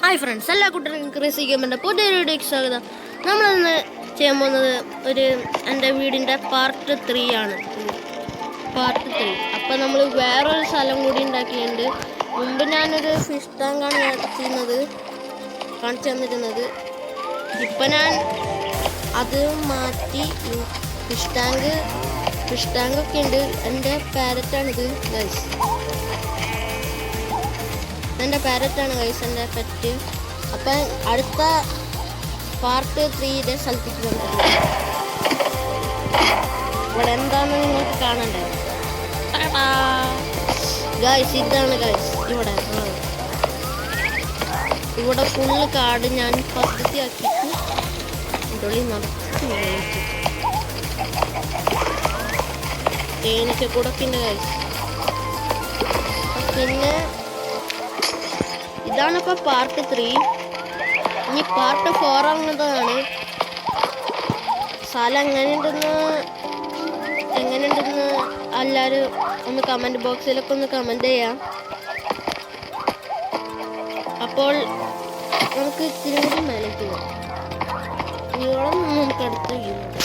Hi friends, എല്ലാ കൂട്ടർക്കും crazy ഗെയിമിൻ്റെ പുതിയൊരു വീഡിയോയ്ക്ക് സ്വാഗതം. നമ്മളിന്ന് ചെയ്യാൻ പോകുന്നത് എൻ്റെ വീടിൻ്റെ പാർട്ട് 3 ആണ്. പാർട്ട് 3. അപ്പം നമ്മൾ വേറൊരു സ്ഥലം കൂടി ഉണ്ടാക്കിയിട്ടുണ്ട്. മുമ്പ് ഞാനൊരു ഫിഷ് ടാങ്കാണ് കാണിച്ചു തന്നിരുന്നത്. ഇപ്പം ഞാൻ അത് മാറ്റി ഫിഷ് ടാങ്കൊക്കെ ഉണ്ട്. എൻ്റെ പാരറ്റാണിത് ഗൈസ്. എൻ്റെ പാരറ്റാണ് ഗൈസ്, എൻ്റെ പെറ്റ്. അപ്പം അടുത്ത പാർട്ട് 3 സ്ഥലത്തേക്ക് കൊണ്ടുവരുന്നത്. ഇവിടെ എന്താണെന്ന് നിങ്ങൾക്ക് കാണണ്ടേ ഗൈസ്? ഇതാണ് ഗൈസ് ഇവിടെ ഫുള്ള് കാട് ഞാൻ പകുതിയാക്കിയിട്ട് ഉള്ളി നടത്തി തേനീച്ച കൂടൊക്കെ ഗൈസ്. പിന്നെ ഇതാണ് ഇപ്പോൾ പാർട്ട് 3. ഇനി പാർട്ട് 4 ആവുന്നതാണ്. സ്ഥലം എങ്ങനെയുണ്ടെന്ന് എല്ലാവരും ഒന്ന് കമൻറ്റ് ബോക്സിലൊക്കെ ഒന്ന് കമൻറ്റ് ചെയ്യാം. അപ്പോൾ നമുക്ക് ഇത്തിരി കൂടി മേലേക്ക് പോകാം. ഇവളം നമുക്ക് അടുത്ത് വീഴുന്നത്.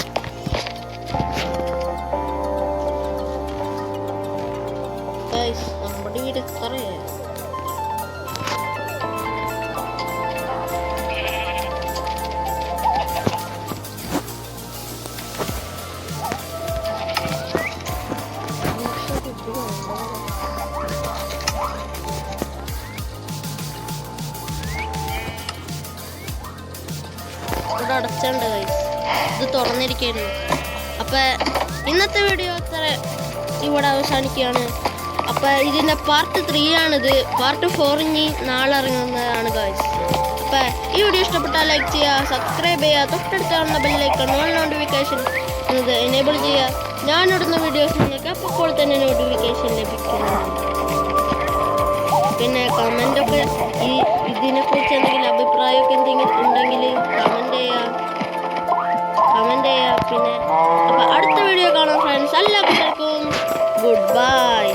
നമ്മുടെ വീട് എത്രയാണ്? ഇവിടെ അടച്ചുണ്ട് ഗൈസ്, ഇത് തുറന്നിരിക്കുന്നു. അപ്പം ഇന്നത്തെ വീഡിയോ ഇവിടെ അവസാനിക്കുകയാണ്. അപ്പം ഇതിൻ്റെ പാർട്ട് 3 ആണിത്. പാർട്ട് 4 ഇനി നാളെ ഇറങ്ങുന്നതാണ് ഗൈസ്. അപ്പം ഈ വീഡിയോ ഇഷ്ടപ്പെട്ടാൽ ലൈക്ക് ചെയ്യുക, സബ്സ്ക്രൈബ് ചെയ്യുക, തൊട്ടടുത്ത് കാണുന്ന ബെല്ലൈക്കൺ ഓൾ നോട്ടിഫിക്കേഷൻ എന്നത് എനേബിൾ ചെയ്യുക. ഞാനിടുന്ന വീഡിയോസ് നിങ്ങൾക്ക് അപ്പോൾ തന്നെ നോട്ടിഫിക്കേഷൻ ലഭിക്കുന്നതാണ്. പിന്നെ കമൻ്റൊക്കെ ഇതിനെക്കുറിച്ച് എന്തെങ്കിലും അഭിപ്രായമൊക്കെ ഉണ്ടെങ്കിൽ കമൻറ്റ് ചെയ്യുക. പിന്നെ അപ്പോൾ അടുത്ത വീഡിയോ കാണാം ഫ്രണ്ട്സ്. എല്ലാവർക്കും ഗുഡ് ബൈ.